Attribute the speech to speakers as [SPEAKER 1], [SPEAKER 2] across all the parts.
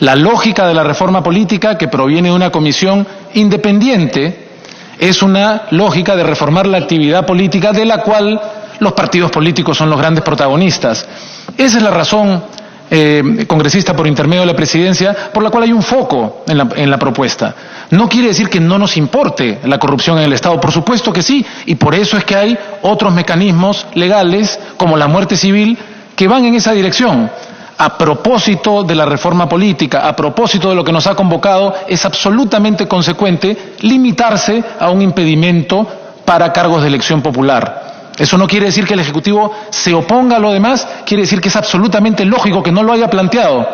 [SPEAKER 1] La lógica de la reforma política, que proviene de una comisión independiente, es una lógica de reformar la actividad política de la cual los partidos políticos son los grandes protagonistas. Esa es la razón, congresista, por intermedio de la presidencia, por la cual hay un foco en la propuesta. No quiere decir que no nos importe la corrupción en el Estado, por supuesto que sí, y por eso es que hay otros mecanismos legales, como la muerte civil, que van en esa dirección. A propósito de la reforma política, a propósito de lo que nos ha convocado, es absolutamente consecuente limitarse a un impedimento para cargos de elección popular. Eso no quiere decir que el Ejecutivo se oponga a lo demás, quiere decir que es absolutamente lógico que no lo haya planteado,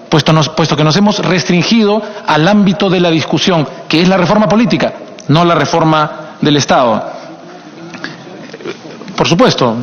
[SPEAKER 1] puesto que nos hemos restringido al ámbito de la discusión, que es la reforma política, no la reforma del Estado. Por supuesto.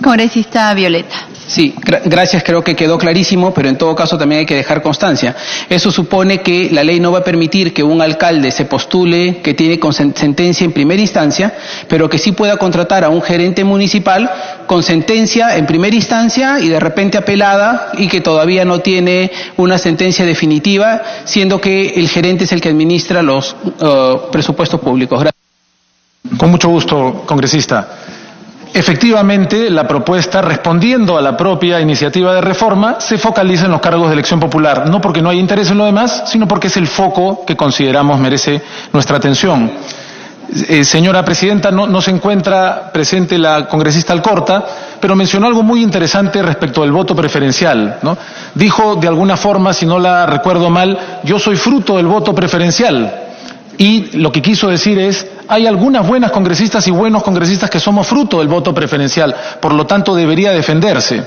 [SPEAKER 2] Congresista Violeta.
[SPEAKER 3] Sí, gracias, creo que quedó clarísimo, pero en todo caso también hay que dejar constancia. Eso supone que la ley no va a permitir que un alcalde se postule que tiene sentencia en primera instancia, pero que sí pueda contratar a un gerente municipal con sentencia en primera instancia y de repente apelada y que todavía no tiene una sentencia definitiva, siendo que el gerente es el que administra los presupuestos públicos. Gracias.
[SPEAKER 1] Con mucho gusto, congresista. Efectivamente, la propuesta, respondiendo a la propia iniciativa de reforma, se focaliza en los cargos de elección popular, no porque no haya interés en lo demás, sino porque es el foco que consideramos merece nuestra atención. Señora presidenta, no se encuentra presente la congresista Alcorta, pero mencionó algo muy interesante respecto del voto preferencial, ¿no? Dijo de alguna forma, si no la recuerdo mal, yo soy fruto del voto preferencial. Y lo que quiso decir es, hay algunas buenas congresistas y buenos congresistas que somos fruto del voto preferencial, por lo tanto debería defenderse.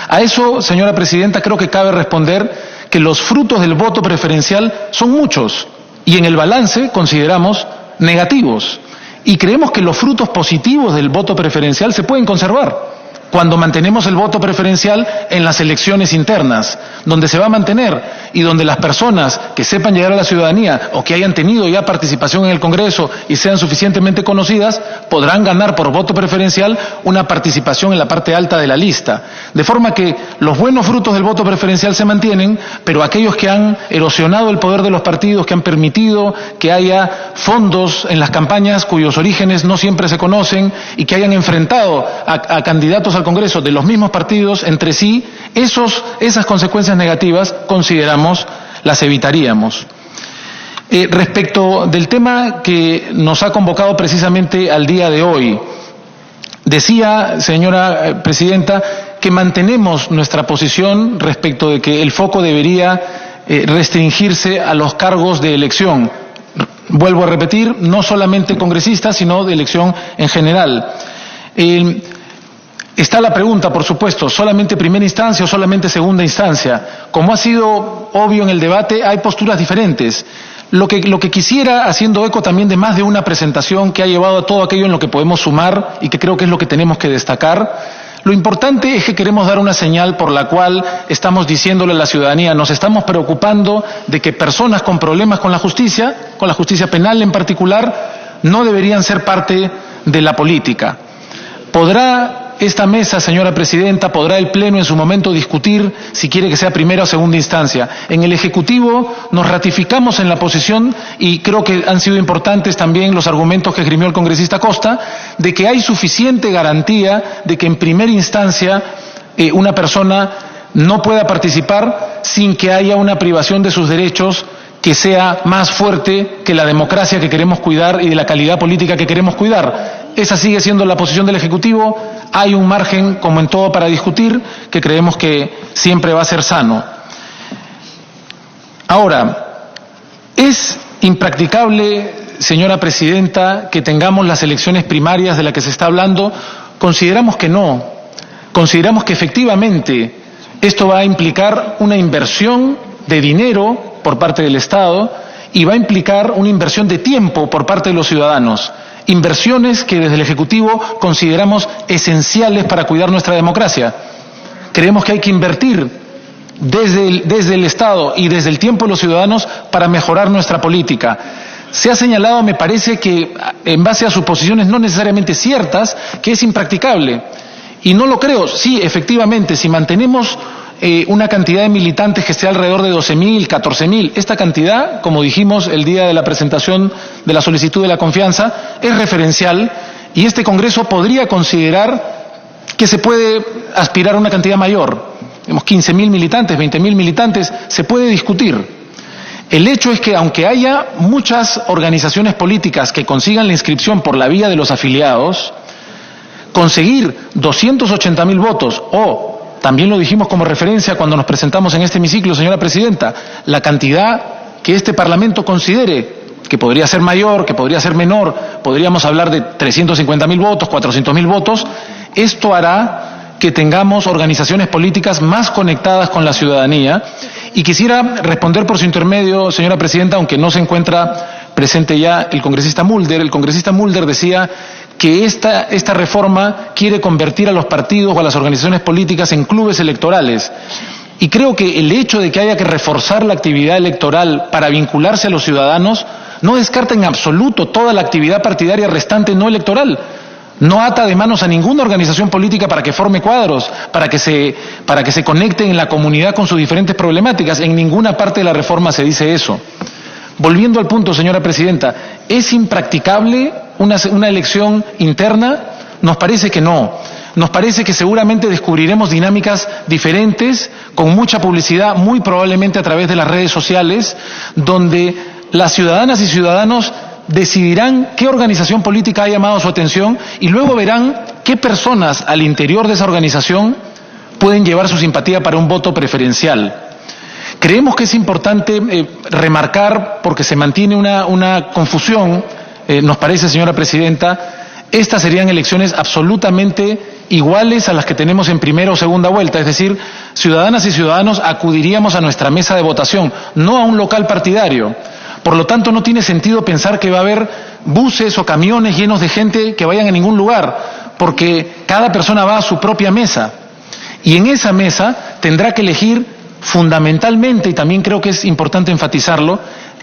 [SPEAKER 1] A eso, señora presidenta, creo que cabe responder que los frutos del voto preferencial son muchos y en el balance consideramos negativos. Y creemos que los frutos positivos del voto preferencial se pueden conservar cuando mantenemos el voto preferencial en las elecciones internas, donde se va a mantener y donde las personas que sepan llegar a la ciudadanía o que hayan tenido ya participación en el Congreso y sean suficientemente conocidas, podrán ganar por voto preferencial una participación en la parte alta de la lista. De forma que los buenos frutos del voto preferencial se mantienen, pero aquellos que han erosionado el poder de los partidos, que han permitido que haya fondos en las campañas cuyos orígenes no siempre se conocen y que hayan enfrentado a candidatos al Congreso de los mismos partidos entre sí, esas consecuencias negativas consideramos las evitaríamos. Respecto del tema que nos ha convocado precisamente al día de hoy, decía, señora presidenta, que mantenemos nuestra posición respecto de que el foco debería restringirse a los cargos de elección. Vuelvo a repetir, no solamente congresistas, sino de elección en general. Está la pregunta, por supuesto, ¿solamente primera instancia o solamente segunda instancia? Como ha sido obvio en el debate, hay posturas diferentes. Lo que quisiera, haciendo eco también de más de una presentación que ha llevado a todo aquello en lo que podemos sumar y que creo que es lo que tenemos que destacar, lo importante es que queremos dar una señal por la cual estamos diciéndole a la ciudadanía, nos estamos preocupando de que personas con problemas con la justicia penal en particular, no deberían ser parte de la política. ¿Podrá esta mesa, señora presidenta, podrá el Pleno en su momento discutir si quiere que sea primera o segunda instancia? En el Ejecutivo nos ratificamos en la posición, y creo que han sido importantes también los argumentos que esgrimió el congresista Costa, de que hay suficiente garantía de que en primera instancia una persona no pueda participar sin que haya una privación de sus derechos que sea más fuerte que la democracia que queremos cuidar y de la calidad política que queremos cuidar. Esa sigue siendo la posición del Ejecutivo. Hay un margen, como en todo, para discutir, que creemos que siempre va a ser sano. Ahora, ¿es impracticable, señora presidenta, que tengamos las elecciones primarias de las que se está hablando? Consideramos que no. Consideramos que efectivamente esto va a implicar una inversión de dinero por parte del Estado y va a implicar una inversión de tiempo por parte de los ciudadanos. Inversiones que desde el Ejecutivo consideramos esenciales para cuidar nuestra democracia. Creemos que hay que invertir desde el Estado y desde el tiempo de los ciudadanos para mejorar nuestra política. Se ha señalado, me parece que en base a suposiciones no necesariamente ciertas, que es impracticable. Y no lo creo. Sí, efectivamente, si mantenemos una cantidad de militantes que esté alrededor de 12.000, 14.000. Esta cantidad, como dijimos el día de la presentación de la solicitud de la confianza, es referencial y este Congreso podría considerar que se puede aspirar a una cantidad mayor. 15.000 militantes, 20.000 militantes, se puede discutir. El hecho es que aunque haya muchas organizaciones políticas que consigan la inscripción por la vía de los afiliados, conseguir 280.000 votos o, también lo dijimos como referencia cuando nos presentamos en este hemiciclo, señora Presidenta, la cantidad que este Parlamento considere, que podría ser mayor, que podría ser menor, podríamos hablar de 350.000 votos, 400.000 votos, esto hará que tengamos organizaciones políticas más conectadas con la ciudadanía. Y quisiera responder por su intermedio, señora Presidenta, aunque no se encuentra presente ya el congresista Mulder. El congresista Mulder decía que esta reforma quiere convertir a los partidos o a las organizaciones políticas en clubes electorales. Y creo que el hecho de que haya que reforzar la actividad electoral para vincularse a los ciudadanos no descarta en absoluto toda la actividad partidaria restante no electoral. No ata de manos a ninguna organización política para que forme cuadros, para que se conecten en la comunidad con sus diferentes problemáticas. En ninguna parte de la reforma se dice eso. Volviendo al punto, señora Presidenta, ¿es impracticable una elección interna? Nos parece que no. Nos parece que seguramente descubriremos dinámicas diferentes, con mucha publicidad, muy probablemente a través de las redes sociales, donde las ciudadanas y ciudadanos decidirán qué organización política ha llamado su atención y luego verán qué personas al interior de esa organización pueden llevar su simpatía para un voto preferencial. Creemos que es importante remarcar, porque se mantiene una confusión, nos parece, señora Presidenta, estas serían elecciones absolutamente iguales a las que tenemos en primera o segunda vuelta, es decir, ciudadanas y ciudadanos acudiríamos a nuestra mesa de votación, no a un local partidario. Por lo tanto, no tiene sentido pensar que va a haber buses o camiones llenos de gente que vayan a ningún lugar, porque cada persona va a su propia mesa. Y en esa mesa tendrá que elegir fundamentalmente, y también creo que es importante enfatizarlo,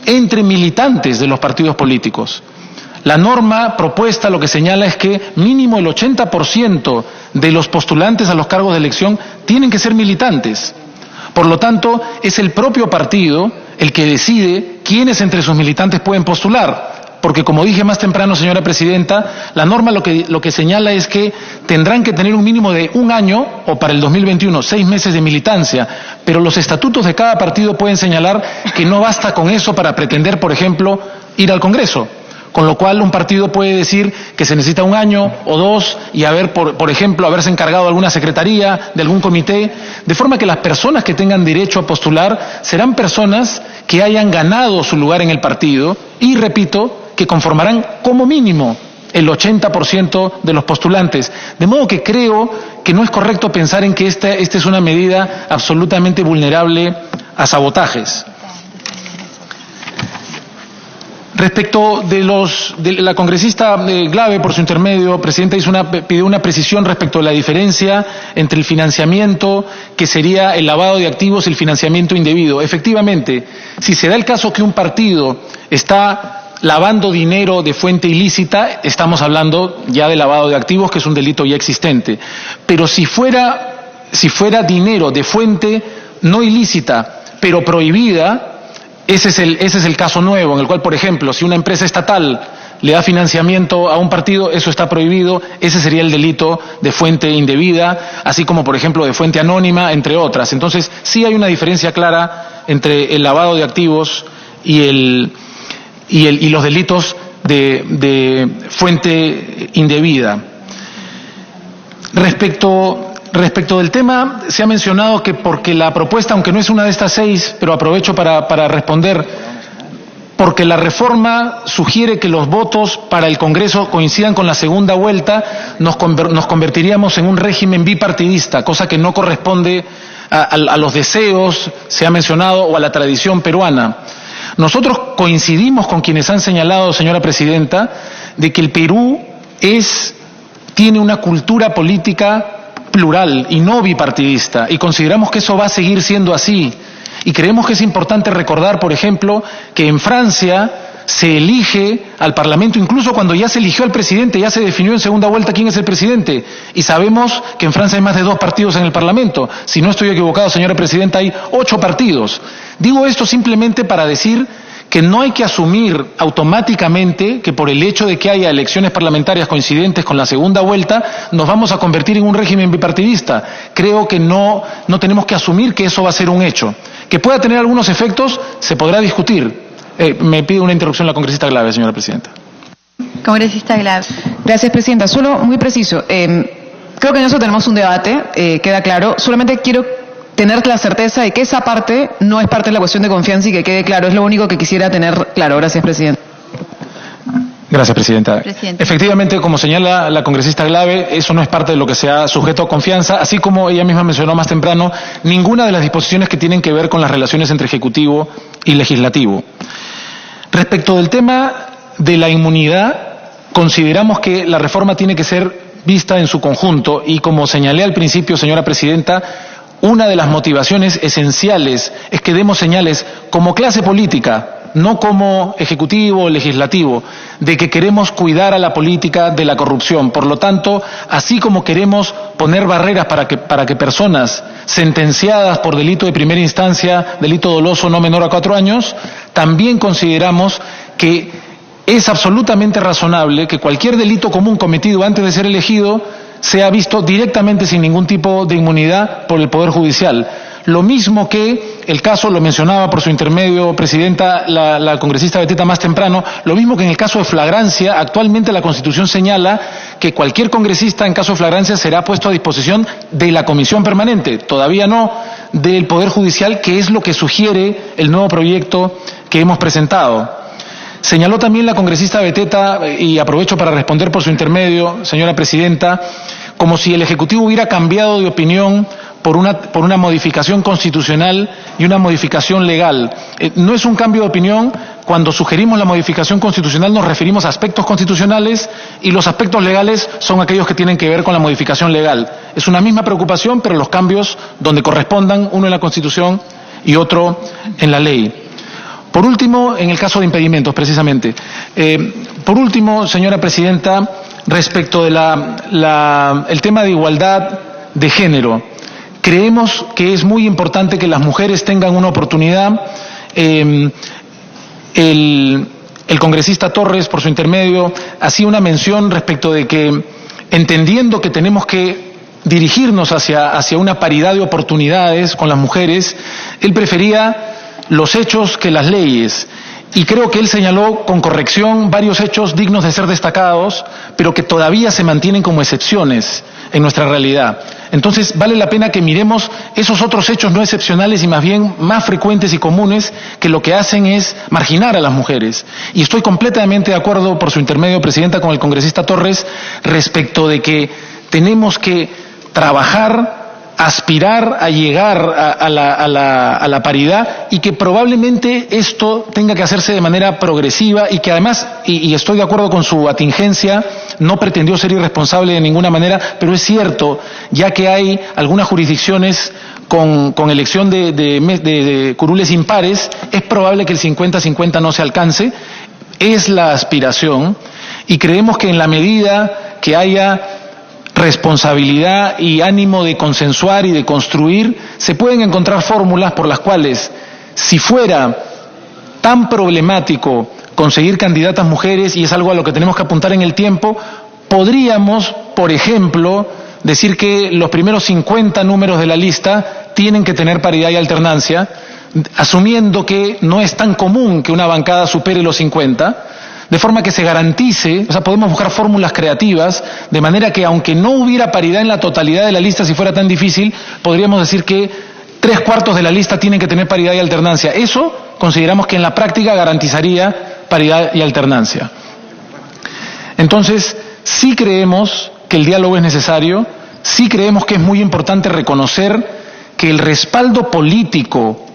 [SPEAKER 1] entre militantes de los partidos políticos. La norma propuesta lo que señala es que mínimo el 80% de los postulantes a los cargos de elección tienen que ser militantes. Por lo tanto, es el propio partido el que decide quiénes entre sus militantes pueden postular. Porque como dije más temprano, señora Presidenta, la norma lo que señala es que tendrán que tener un mínimo de 1 año, o para el 2021, 6 meses de militancia. Pero los estatutos de cada partido pueden señalar que no basta con eso para pretender, por ejemplo, ir al Congreso. Con lo cual un partido puede decir que se necesita 1 año o 2 y por ejemplo, haberse encargado de alguna secretaría, de algún comité, de forma que las personas que tengan derecho a postular serán personas que hayan ganado su lugar en el partido y, repito, que conformarán como mínimo el 80% de los postulantes. De modo que creo que no es correcto pensar en que esta es una medida absolutamente vulnerable a sabotajes. Respecto de la congresista Glave, por su intermedio, Presidenta, pidió una precisión respecto a la diferencia entre el financiamiento, que sería el lavado de activos, y el financiamiento indebido. Efectivamente, si se da el caso que un partido está lavando dinero de fuente ilícita, estamos hablando ya de lavado de activos, que es un delito ya existente. Pero si fuera dinero de fuente no ilícita, pero prohibida, ese es el caso nuevo, en el cual, por ejemplo, si una empresa estatal le da financiamiento a un partido, eso está prohibido, ese sería el delito de fuente indebida, así como, por ejemplo, de fuente anónima, entre otras. Entonces, sí hay una diferencia clara entre el lavado de activos y los delitos de fuente indebida. Respecto del tema, se ha mencionado que porque la propuesta, aunque no es una de estas 6, pero aprovecho para responder, porque la reforma sugiere que los votos para el Congreso coincidan con la segunda vuelta, nos convertiríamos en un régimen bipartidista, cosa que no corresponde a los deseos, se ha mencionado, o a la tradición peruana. Nosotros coincidimos con quienes han señalado, señora Presidenta, de que el Perú tiene una cultura política plural y no bipartidista, y consideramos que eso va a seguir siendo así. Y creemos que es importante recordar, por ejemplo, que en Francia se elige al Parlamento, incluso cuando ya se eligió al presidente, ya se definió en segunda vuelta quién es el presidente. Y sabemos que en Francia hay más de 2 partidos en el Parlamento. Si no estoy equivocado, señora presidenta, hay 8 partidos. Digo esto simplemente para decir que no hay que asumir automáticamente que por el hecho de que haya elecciones parlamentarias coincidentes con la segunda vuelta nos vamos a convertir en un régimen bipartidista. Creo que no tenemos que asumir que eso va a ser un hecho. Que pueda tener algunos efectos, se podrá discutir. Me pide una interrupción la congresista Glave, señora presidenta.
[SPEAKER 2] Congresista Glave.
[SPEAKER 4] Gracias, presidenta. Solo muy preciso. Creo que en eso tenemos un debate, queda claro. Solamente quiero tener la certeza de que esa parte no es parte de la cuestión de confianza y que quede claro. Es lo único que quisiera tener claro. Gracias, presidenta.
[SPEAKER 1] Gracias, presidenta. Efectivamente, como señala la congresista Glave, eso no es parte de lo que sea sujeto a confianza, así como ella misma mencionó más temprano, ninguna de las disposiciones que tienen que ver con las relaciones entre Ejecutivo y Legislativo. Respecto del tema de la inmunidad, consideramos que la reforma tiene que ser vista en su conjunto y, como señalé al principio, señora presidenta, una de las motivaciones esenciales es que demos señales como clase política, no como ejecutivo o legislativo, de que queremos cuidar a la política de la corrupción. Por lo tanto, así como queremos poner barreras para que personas sentenciadas por delito de primera instancia, delito doloso no menor a 4 años, también consideramos que es absolutamente razonable que cualquier delito común cometido antes de ser elegido sea visto directamente sin ningún tipo de inmunidad por el Poder Judicial. Lo mismo que el caso, lo mencionaba por su intermedio, presidenta, la congresista Beteta más temprano, lo mismo que en el caso de flagrancia, actualmente la Constitución señala que cualquier congresista en caso de flagrancia será puesto a disposición de la Comisión Permanente, todavía no del Poder Judicial, que es lo que sugiere el nuevo proyecto que hemos presentado. Señaló también la congresista Beteta, y aprovecho para responder por su intermedio, señora presidenta, como si el Ejecutivo hubiera cambiado de opinión por una modificación constitucional y una modificación legal. No es un cambio de opinión. Cuando sugerimos la modificación constitucional nos referimos a aspectos constitucionales y los aspectos legales son aquellos que tienen que ver con la modificación legal. Es una misma preocupación, pero los cambios donde correspondan, uno en la Constitución y otro en la ley. Por último, en el caso de impedimentos, precisamente. Por último, señora presidenta, respecto de el tema de igualdad de género, creemos que es muy importante que las mujeres tengan una oportunidad. El congresista Torres, por su intermedio, hacía una mención respecto de que, entendiendo que tenemos que dirigirnos hacia una paridad de oportunidades con las mujeres, él prefería los hechos que las leyes. Y creo que él señaló con corrección varios hechos dignos de ser destacados, pero que todavía se mantienen como excepciones en nuestra realidad. Entonces, vale la pena que miremos esos otros hechos no excepcionales y más bien más frecuentes y comunes que lo que hacen es marginar a las mujeres. Y estoy completamente de acuerdo, por su intermedio, presidenta, con el congresista Torres, respecto de que tenemos que trabajar, aspirar a llegar a la paridad y que probablemente esto tenga que hacerse de manera progresiva y que además, y estoy de acuerdo con su atingencia, no pretendió ser irresponsable de ninguna manera, pero es cierto, ya que hay algunas jurisdicciones con elección de curules impares, es probable que el 50-50 no se alcance, es la aspiración, y creemos que en la medida que haya responsabilidad y ánimo de consensuar y de construir, se pueden encontrar fórmulas por las cuales, si fuera tan problemático conseguir candidatas mujeres, y es algo a lo que tenemos que apuntar en el tiempo, podríamos, por ejemplo, decir que los primeros 50 números de la lista tienen que tener paridad y alternancia, asumiendo que no es tan común que una bancada supere los 50, de forma que se garantice, o sea, podemos buscar fórmulas creativas, de manera que aunque no hubiera paridad en la totalidad de la lista, si fuera tan difícil, podríamos decir que 3/4 de la lista tienen que tener paridad y alternancia. Eso consideramos que en la práctica garantizaría paridad y alternancia. Entonces, sí creemos que el diálogo es necesario, sí creemos que es muy importante reconocer que el respaldo político,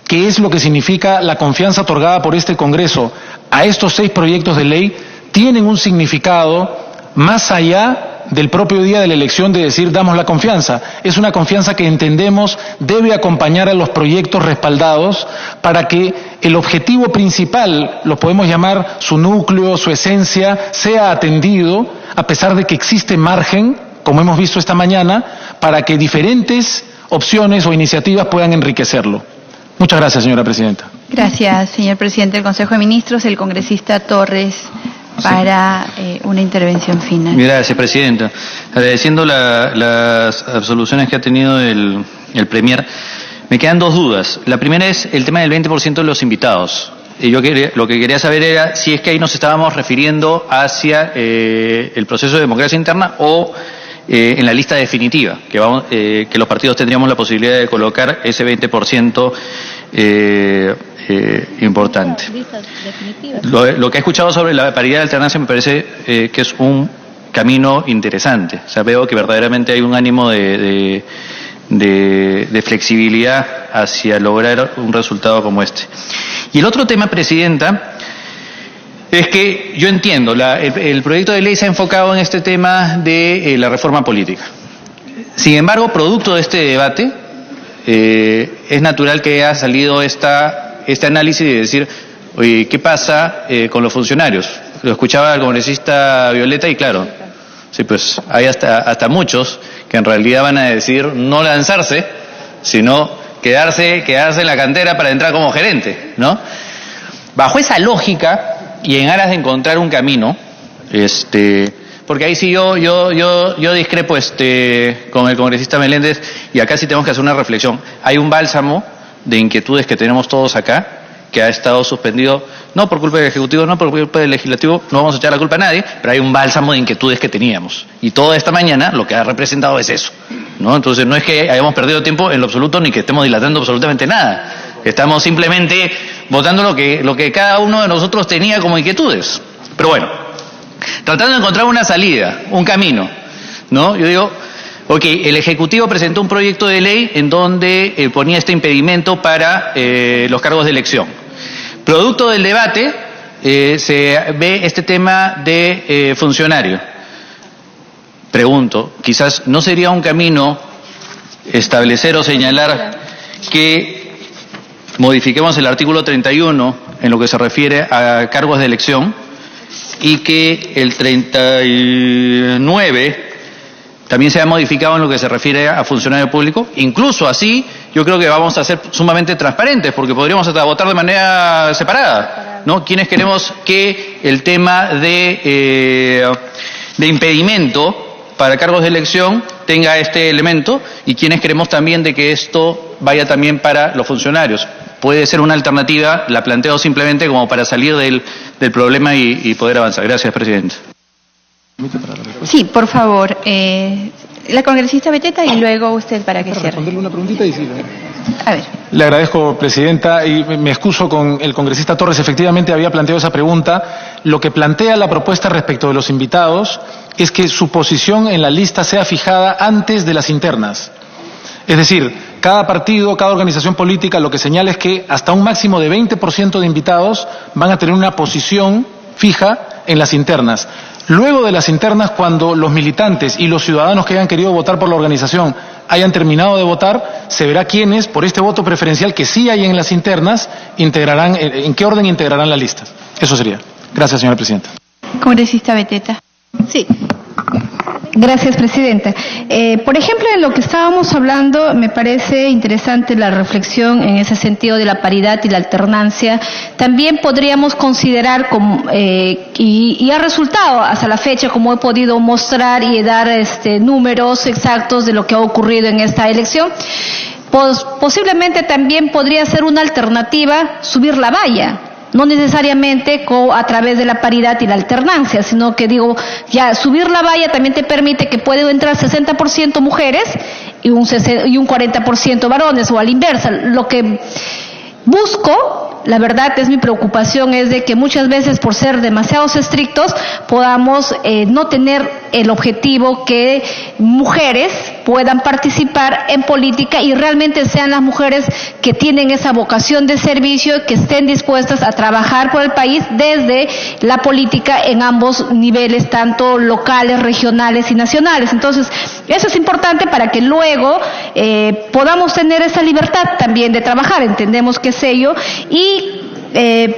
[SPEAKER 1] que es lo que significa la confianza otorgada por este Congreso a estos 6 proyectos de ley, tienen un significado más allá del propio día de la elección de decir damos la confianza. Es una confianza que entendemos debe acompañar a los proyectos respaldados para que el objetivo principal, lo podemos llamar su núcleo, su esencia, sea atendido, a pesar de que existe margen, como hemos visto esta mañana, para que diferentes opciones o iniciativas puedan enriquecerlo. Muchas gracias, señora presidenta.
[SPEAKER 2] Gracias, señor presidente del Consejo de Ministros. El congresista Torres para una intervención final.
[SPEAKER 5] Gracias, presidenta. Agradeciendo las absoluciones que ha tenido el Premier, me quedan dos dudas. La primera es el tema del 20% de los invitados. Y yo lo que quería saber era si es que ahí nos estábamos refiriendo hacia el proceso de democracia interna o en la lista definitiva, que los partidos tendríamos la posibilidad de colocar ese 20% importante. Lo que he escuchado sobre la paridad de alternancia me parece que es un camino interesante. O sea, veo que verdaderamente hay un ánimo de flexibilidad hacia lograr un resultado como este. Y el otro tema, presidenta, es que yo entiendo, el proyecto de ley se ha enfocado en este tema de la reforma política. Sin embargo, producto de este debate, es natural que haya salido este análisis de decir, oye, ¿qué pasa con los funcionarios? Lo escuchaba el congresista Violeta y claro, sí, pues hay hasta muchos que en realidad van a decir no lanzarse, sino quedarse en la cantera para entrar como gerente, ¿no? Bajo esa lógica y en aras de encontrar un camino, porque ahí sí yo discrepo con el congresista Meléndez y acá sí tenemos que hacer una reflexión. Hay un bálsamo de inquietudes que tenemos todos acá que ha estado suspendido, no por culpa del Ejecutivo, no por culpa del Legislativo, no vamos a echar la culpa a nadie, pero hay un bálsamo de inquietudes que teníamos. Y toda esta mañana lo que ha representado es eso, ¿no? Entonces no es que hayamos perdido tiempo en lo absoluto ni que estemos dilatando absolutamente nada. Estamos simplemente votando lo que cada uno de nosotros tenía como inquietudes. Pero bueno, tratando de encontrar una salida, un camino, ¿no? Yo digo, ok, el Ejecutivo presentó un proyecto de ley en donde ponía este impedimento para los cargos de elección. Producto del debate se ve este tema de funcionario. Pregunto, quizás no sería un camino establecer o señalar que modifiquemos el artículo 31 en lo que se refiere a cargos de elección y que el 39 también se ha modificado en lo que se refiere a funcionario público. Incluso así, yo creo que vamos a ser sumamente transparentes, porque podríamos hasta votar de manera separada, ¿no? Quienes queremos que el tema de impedimento para cargos de elección tenga este elemento y quienes queremos también de que esto vaya también para los funcionarios. Puede ser una alternativa, la planteo simplemente como para salir del problema y poder avanzar. Gracias, presidente.
[SPEAKER 2] Sí, por favor. La congresista Beteta y luego usted para que cierre.
[SPEAKER 1] Responderle una preguntita y sí.
[SPEAKER 2] A ver.
[SPEAKER 1] Le agradezco, presidenta, y me excuso con el congresista Torres. Efectivamente había planteado esa pregunta. Lo que plantea la propuesta respecto de los invitados es que su posición en la lista sea fijada antes de las internas. Es decir, cada partido, cada organización política lo que señala es que hasta un máximo de 20% de invitados van a tener una posición fija en las internas. Luego de las internas, cuando los militantes y los ciudadanos que hayan querido votar por la organización hayan terminado de votar, se verá quiénes, por este voto preferencial que sí hay en las internas, integrarán, en qué orden integrarán la lista. Eso sería. Gracias, señora presidenta.
[SPEAKER 2] Congresista Beteta.
[SPEAKER 6] Sí. Gracias, presidenta. Por ejemplo, en lo que estábamos hablando, me parece interesante la reflexión en ese sentido de la paridad y la alternancia. También podríamos considerar, y ha resultado hasta la fecha, como he podido mostrar y dar números exactos de lo que ha ocurrido en esta elección, posiblemente también podría ser una alternativa subir la valla. No necesariamente a través de la paridad y la alternancia, sino que digo, ya subir la valla también te permite que pueden entrar 60% mujeres y un 40% varones, o a la inversa. Lo que busco, la verdad es mi preocupación, es de que muchas veces por ser demasiados estrictos podamos no tener el objetivo que mujeres puedan participar en política y realmente sean las mujeres que tienen esa vocación de servicio, que estén dispuestas a trabajar por el país desde la política en ambos niveles, tanto locales, regionales y nacionales. Entonces, eso es importante para que luego podamos tener esa libertad también de trabajar. Entendemos que es ello. Y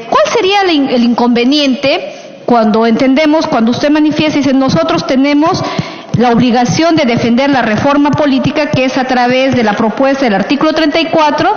[SPEAKER 6] ¿cuál sería el inconveniente cuando usted manifiesta y dice nosotros tenemos la obligación de defender la reforma política, que es a través de la propuesta del artículo 34,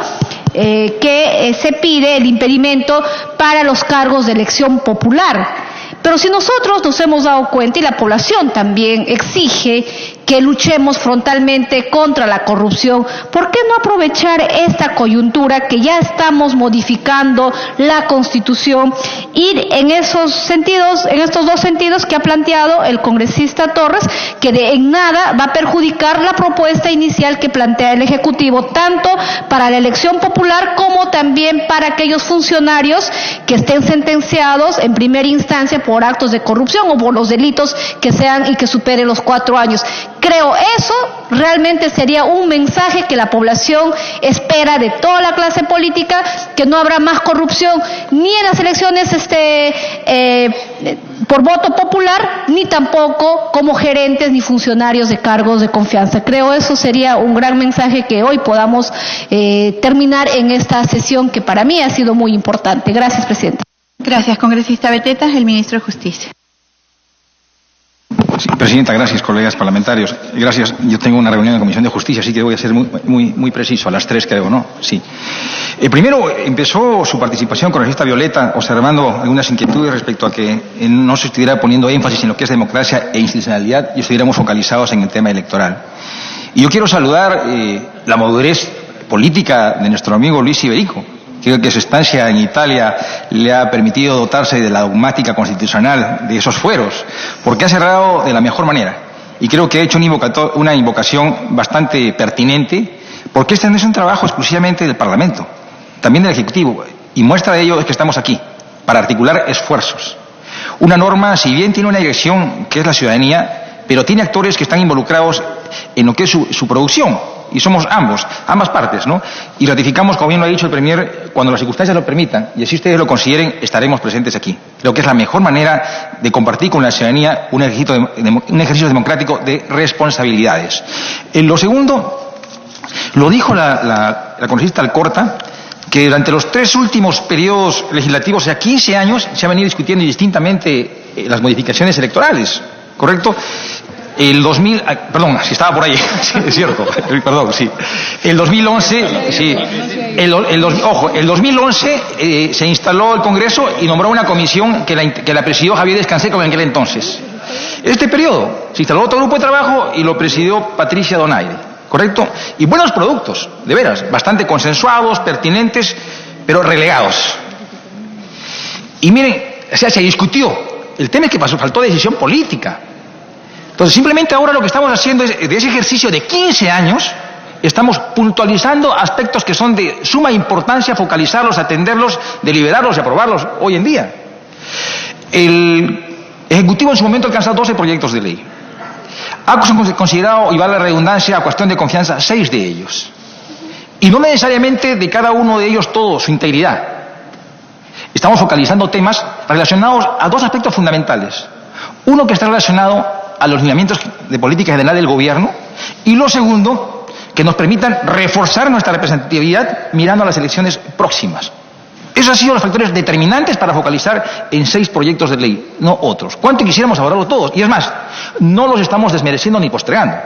[SPEAKER 6] que se pide el impedimento para los cargos de elección popular? Pero si nosotros nos hemos dado cuenta, y la población también exige que luchemos frontalmente contra la corrupción, ¿por qué no aprovechar esta coyuntura que ya estamos modificando la Constitución, ir en esos sentidos, en estos dos sentidos que ha planteado el congresista Torres, que en nada va a perjudicar la propuesta inicial que plantea el Ejecutivo, tanto para la elección popular como también para aquellos funcionarios que estén sentenciados en primera instancia por actos de corrupción o por los delitos que sean y que superen los 4 años? Creo eso realmente sería un mensaje que la población espera de toda la clase política, que no habrá más corrupción ni en las elecciones por voto popular, ni tampoco como gerentes ni funcionarios de cargos de confianza. Creo eso sería un gran mensaje que hoy podamos terminar en esta sesión, que para mí ha sido muy importante. Gracias, presidenta.
[SPEAKER 2] Gracias, congresista Beteta. El ministro de Justicia.
[SPEAKER 7] Sí, presidenta, gracias, colegas parlamentarios. Gracias. Yo tengo una reunión en la Comisión de Justicia, así que voy a ser muy preciso, a las 3 creo, ¿no? Sí. Primero, empezó su participación, congresista Violeta, observando algunas inquietudes respecto a que no se estuviera poniendo énfasis en lo que es democracia e institucionalidad y estuviéramos focalizados en el tema electoral. Y yo quiero saludar la madurez política de nuestro amigo Luis Iberico. Creo que su estancia en Italia le ha permitido dotarse de la dogmática constitucional de esos fueros, porque ha cerrado de la mejor manera. Y creo que ha hecho una invocación bastante pertinente, porque este no es un trabajo exclusivamente del Parlamento, también del Ejecutivo. Y muestra de ello es que estamos aquí, para articular esfuerzos. Una norma, si bien tiene una dirección que es la ciudadanía, pero tiene actores que están involucrados en lo que es su producción. Y somos ambas partes, ¿no? Y ratificamos, como bien lo ha dicho el Premier, cuando las circunstancias lo permitan, y así ustedes lo consideren, estaremos presentes aquí. Creo que es la mejor manera de compartir con la ciudadanía un ejercicio democrático de responsabilidades. Lo segundo, lo dijo la congresista Alcorta, que durante los 3 últimos periodos legislativos, o sea, 15 años, se ha venido discutiendo indistintamente las modificaciones electorales, ¿correcto? El 2000, perdón, si estaba por ahí, sí, es cierto, perdón, sí. El 2011, sí. El 2011 se instaló el Congreso y nombró una comisión que la presidió Javier Descanseco en aquel entonces. Este periodo se instaló otro grupo de trabajo y lo presidió Patricia Donaire, ¿correcto? Y buenos productos, de veras, bastante consensuados, pertinentes, pero relegados. Y miren, o sea, se discutió. El tema es que faltó decisión política. Entonces, simplemente ahora lo que estamos haciendo es, de ese ejercicio de 15 años, estamos puntualizando aspectos que son de suma importancia, focalizarlos, atenderlos, deliberarlos y aprobarlos hoy en día. El Ejecutivo en su momento ha alcanzado 12 proyectos de ley. Ha considerado, y vale la redundancia, a cuestión de confianza, 6 de ellos. Y no necesariamente de cada uno de ellos todo, su integridad. Estamos focalizando temas relacionados a 2 aspectos fundamentales. Uno que está relacionado a los lineamientos de política general del gobierno, y lo segundo, que nos permitan reforzar nuestra representatividad mirando a las elecciones próximas. Esos han sido los factores determinantes para focalizar en 6 proyectos de ley, no otros. ¿Cuánto quisiéramos abordarlos todos? Y es más, no los estamos desmereciendo ni postergando.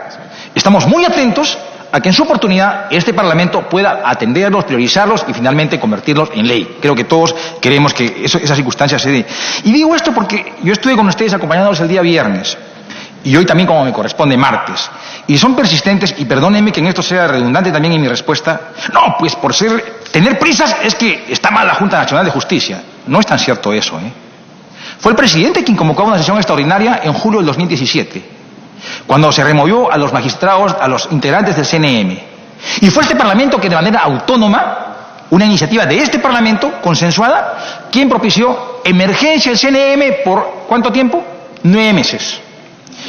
[SPEAKER 7] Estamos muy atentos a que en su oportunidad este Parlamento pueda atenderlos, priorizarlos y finalmente convertirlos en ley. Creo que todos queremos que esa circunstancia se dé. Y digo esto porque yo estuve con ustedes acompañándolos el día viernes. Y hoy también, como me corresponde, martes. Y son persistentes, y perdónenme que en esto sea redundante también en mi respuesta. No, pues por tener prisas es que está mal la Junta Nacional de Justicia. No es tan cierto eso, ¿eh? Fue el presidente quien convocó una sesión extraordinaria en julio del 2017, cuando se removió a los magistrados, a los integrantes del CNM. Y fue este Parlamento que de manera autónoma, una iniciativa de este Parlamento, consensuada, quien propició emergencia del CNM por ¿cuánto tiempo? 9 meses.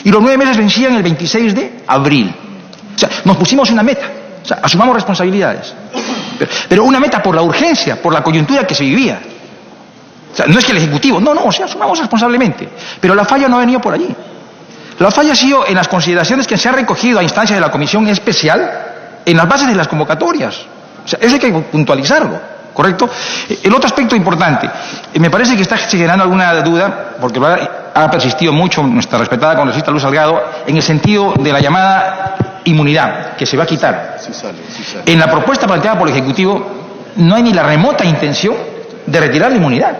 [SPEAKER 7] Y los 9 meses vencían el 26 de abril. O sea, nos pusimos una meta. O sea, asumamos responsabilidades. Pero una meta por la urgencia, por la coyuntura que se vivía. O sea, no es que el Ejecutivo, no, o sea, asumamos responsablemente. Pero la falla no ha venido por allí. La falla ha sido en las consideraciones que se han recogido a instancia de la Comisión Especial en las bases de las convocatorias. O sea, eso hay que puntualizarlo, ¿correcto? El otro aspecto importante, me parece que está generando alguna duda, porque ha persistido mucho nuestra respetada congresista Luz Salgado, en el sentido de la llamada inmunidad, que se va a quitar. Sí sale. En la propuesta planteada por el Ejecutivo no hay ni la remota intención de retirar la inmunidad,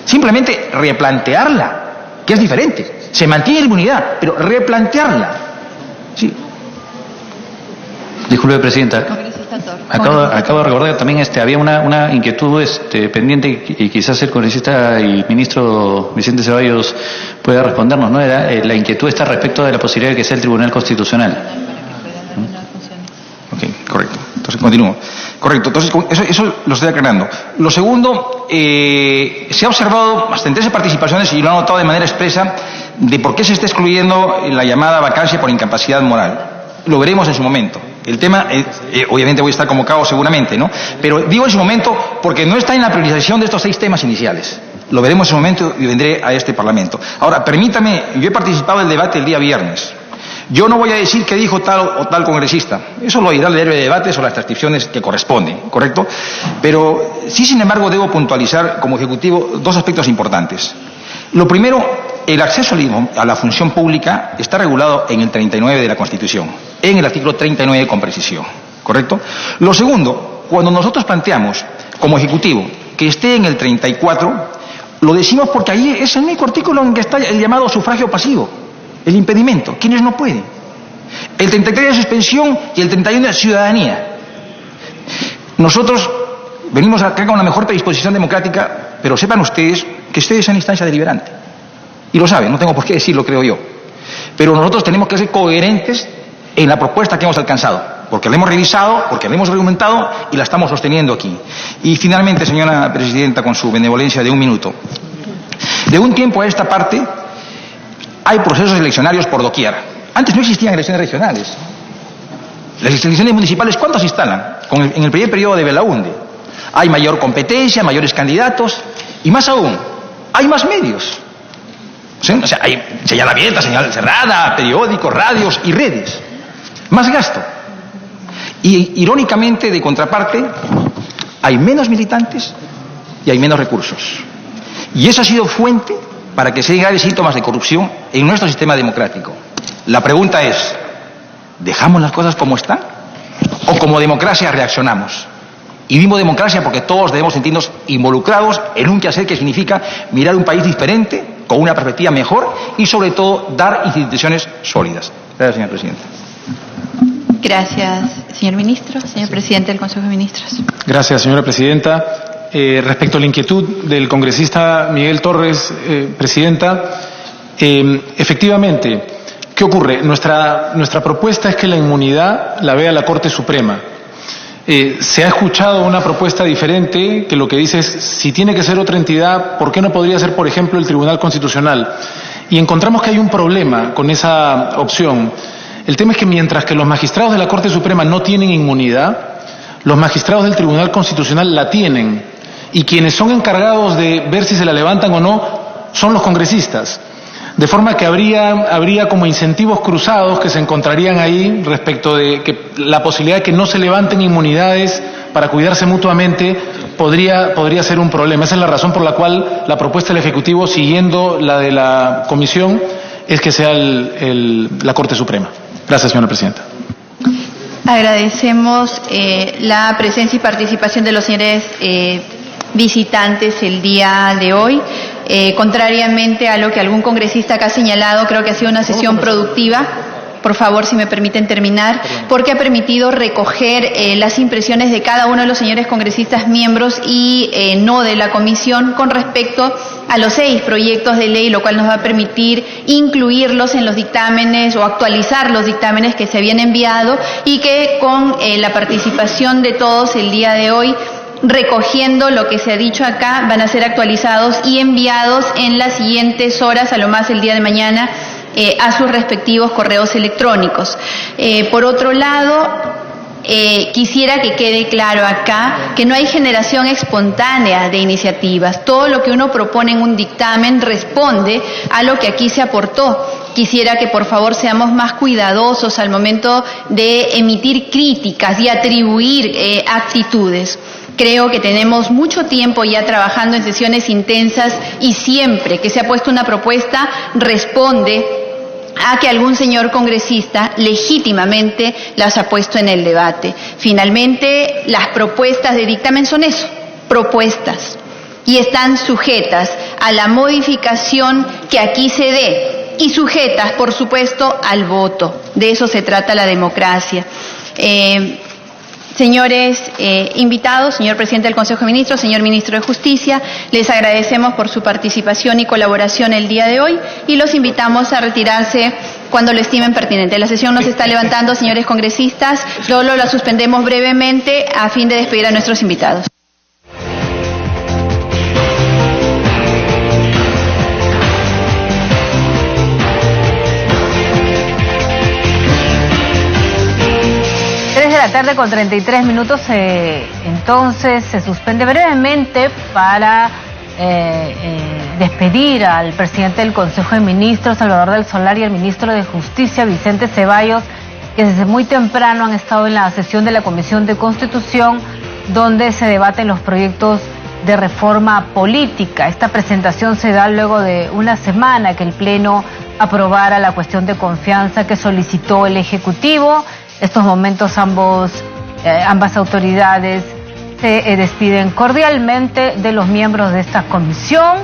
[SPEAKER 7] simplemente replantearla, que es diferente. Se mantiene la inmunidad, pero replantearla. Sí.
[SPEAKER 5] Disculpe, Presidenta. Acabo de recordar que también había una inquietud pendiente y quizás el congresista y ministro Vicente Ceballos pueda respondernos, ¿no? Era la inquietud está respecto de la posibilidad de que sea el Tribunal Constitucional.
[SPEAKER 7] Ok, correcto. Entonces continúo. Correcto, entonces eso lo estoy aclarando. Lo segundo, se ha observado bastantes participaciones y lo han notado de manera expresa de por qué se está excluyendo la llamada vacancia por incapacidad moral. Lo veremos en su momento. El tema, obviamente voy a estar convocado seguramente, ¿no? Pero digo en su momento porque no está en la priorización de estos 6 temas iniciales. Lo veremos en su momento y vendré a este Parlamento. Ahora, permítame, yo he participado en el debate el día viernes. Yo no voy a decir qué dijo tal o tal congresista. Eso lo irá a leer de debates o las transcripciones que corresponden, ¿correcto? Pero sí, sin embargo, debo puntualizar como Ejecutivo 2 aspectos importantes. Lo primero, el acceso a la función pública está regulado en el 39 de la Constitución, en el artículo 39 con precisión, ¿correcto? Lo segundo, cuando nosotros planteamos como Ejecutivo que esté en el 34, lo decimos porque ahí es el único artículo en que está el llamado sufragio pasivo, el impedimento, quienes no pueden. El 33 de suspensión y el 31 de ciudadanía. Nosotros venimos acá con la mejor predisposición democrática, pero sepan ustedes que ustedes son instancia deliberante. Y lo saben, no tengo por qué decirlo, creo yo. Pero nosotros tenemos que ser coherentes en la propuesta que hemos alcanzado, porque la hemos revisado, porque la hemos argumentado y la estamos sosteniendo aquí. Y finalmente, señora Presidenta, con su benevolencia de 1 minuto. De un tiempo a esta parte, hay procesos eleccionarios por doquier. Antes no existían elecciones regionales. Las elecciones municipales, ¿cuántos se instalan? En el primer periodo de Belaúnde. Hay mayor competencia, mayores candidatos, y más aún, hay más medios. O sea, hay señal abierta, señal cerrada, periódicos, radios y redes. Más gasto. Y irónicamente, de contraparte, hay menos militantes y hay menos recursos. Y eso ha sido fuente para que se den graves síntomas de corrupción en nuestro sistema democrático. La pregunta es, ¿dejamos las cosas como están? ¿O como democracia reaccionamos? Y digo democracia porque todos debemos sentirnos involucrados en un quehacer que significa mirar un país diferente, con una perspectiva mejor y sobre todo dar instituciones sólidas. Gracias, señora Presidenta.
[SPEAKER 2] Gracias, señor Ministro. Señor Presidente del Consejo de Ministros.
[SPEAKER 1] Gracias, señora Presidenta. Respecto a la inquietud del congresista Miguel Torres, Presidenta, efectivamente, ¿qué ocurre? Nuestra propuesta es que la inmunidad la vea la Corte Suprema. Se ha escuchado una propuesta diferente que lo que dice es, si tiene que ser otra entidad, ¿por qué no podría ser, por ejemplo, el Tribunal Constitucional? Y encontramos que hay un problema con esa opción. El tema es que mientras que los magistrados de la Corte Suprema no tienen inmunidad, los magistrados del Tribunal Constitucional la tienen. Y quienes son encargados de ver si se la levantan o no son los congresistas. De forma que habría como incentivos cruzados que se encontrarían ahí respecto de que la posibilidad de que no se levanten inmunidades para cuidarse mutuamente podría ser un problema. Esa es la razón por la cual la propuesta del Ejecutivo, siguiendo la de la Comisión, es que sea la Corte Suprema. Gracias, señora Presidenta.
[SPEAKER 2] Agradecemos la presencia y participación de los señores visitantes el día de hoy. Contrariamente a lo que algún congresista acá ha señalado, creo que ha sido una sesión productiva. Por favor, si me permiten terminar, porque ha permitido recoger las impresiones de cada uno de los señores congresistas miembros y no de la comisión con respecto a los 6 proyectos de ley, lo cual nos va a permitir incluirlos en los dictámenes o actualizar los dictámenes que se habían enviado y que con la participación de todos el día de hoy, recogiendo lo que se ha dicho acá, van a ser actualizados y enviados en las siguientes horas, a lo más el día de mañana, a sus respectivos correos electrónicos. Por otro lado, quisiera que quede claro acá que no hay generación espontánea de iniciativas. Todo lo que uno propone en un dictamen responde a lo que aquí se aportó. Quisiera que por favor seamos más cuidadosos al momento de emitir críticas y atribuir actitudes. Creo que tenemos mucho tiempo ya trabajando en sesiones intensas y siempre que se ha puesto una propuesta responde a que algún señor congresista legítimamente las ha puesto en el debate. Finalmente, las propuestas de dictamen son eso, propuestas, y están sujetas a la modificación que aquí se dé y sujetas, por supuesto, al voto. De eso se trata la democracia. Señores invitados, señor presidente del Consejo de Ministros, señor ministro de Justicia, les agradecemos por su participación y colaboración el día de hoy y los invitamos a retirarse cuando lo estimen pertinente. La sesión nos está levantando, señores congresistas. Solo la suspendemos brevemente a fin de despedir a nuestros invitados.
[SPEAKER 8] La tarde con 33 minutos, entonces se suspende brevemente para despedir al presidente del Consejo de Ministros, Salvador del Solar, y al ministro de Justicia, Vicente Ceballos, que desde muy temprano han estado en la sesión de la Comisión de Constitución, donde se debaten los proyectos de reforma política. Esta presentación se da luego de una semana que el Pleno aprobara la cuestión de confianza que solicitó el Ejecutivo. Estos momentos ambas autoridades se despiden cordialmente de los miembros de esta comisión.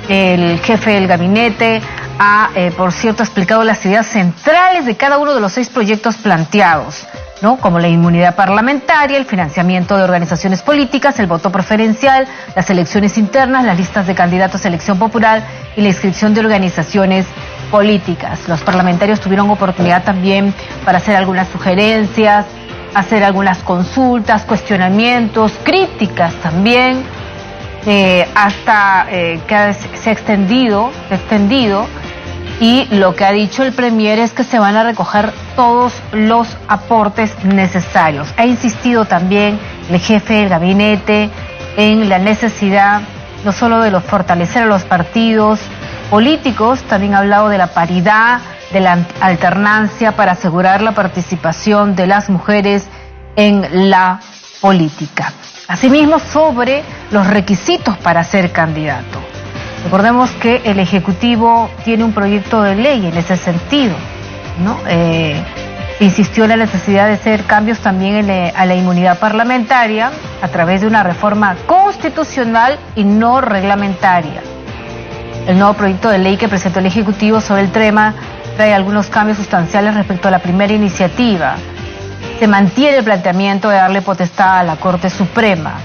[SPEAKER 8] El jefe del gabinete ha, por cierto, explicado las ideas centrales de cada uno de los 6 proyectos planteados, ¿no? Como la inmunidad parlamentaria, el financiamiento de organizaciones políticas, el voto preferencial, las elecciones internas, las listas de candidatos a elección popular y la inscripción de organizaciones políticas. Los parlamentarios tuvieron oportunidad también para hacer algunas sugerencias, hacer algunas consultas, cuestionamientos, críticas también, hasta que se ha extendido, y lo que ha dicho el Premier es que se van a recoger todos los aportes necesarios. Ha insistido también el jefe del gabinete en la necesidad no solo de fortalecer a los partidos políticos, también ha hablado de la paridad, de la alternancia para asegurar la participación de las mujeres en la política. Asimismo, sobre los requisitos para ser candidato. Recordemos que el Ejecutivo tiene un proyecto de ley en ese sentido, ¿no? Insistió en la necesidad de hacer cambios también a la inmunidad parlamentaria a través de una reforma constitucional y no reglamentaria. El nuevo proyecto de ley que presentó el Ejecutivo sobre el tema trae algunos cambios sustanciales respecto a la primera iniciativa. Se mantiene el planteamiento de darle potestad a la Corte Suprema.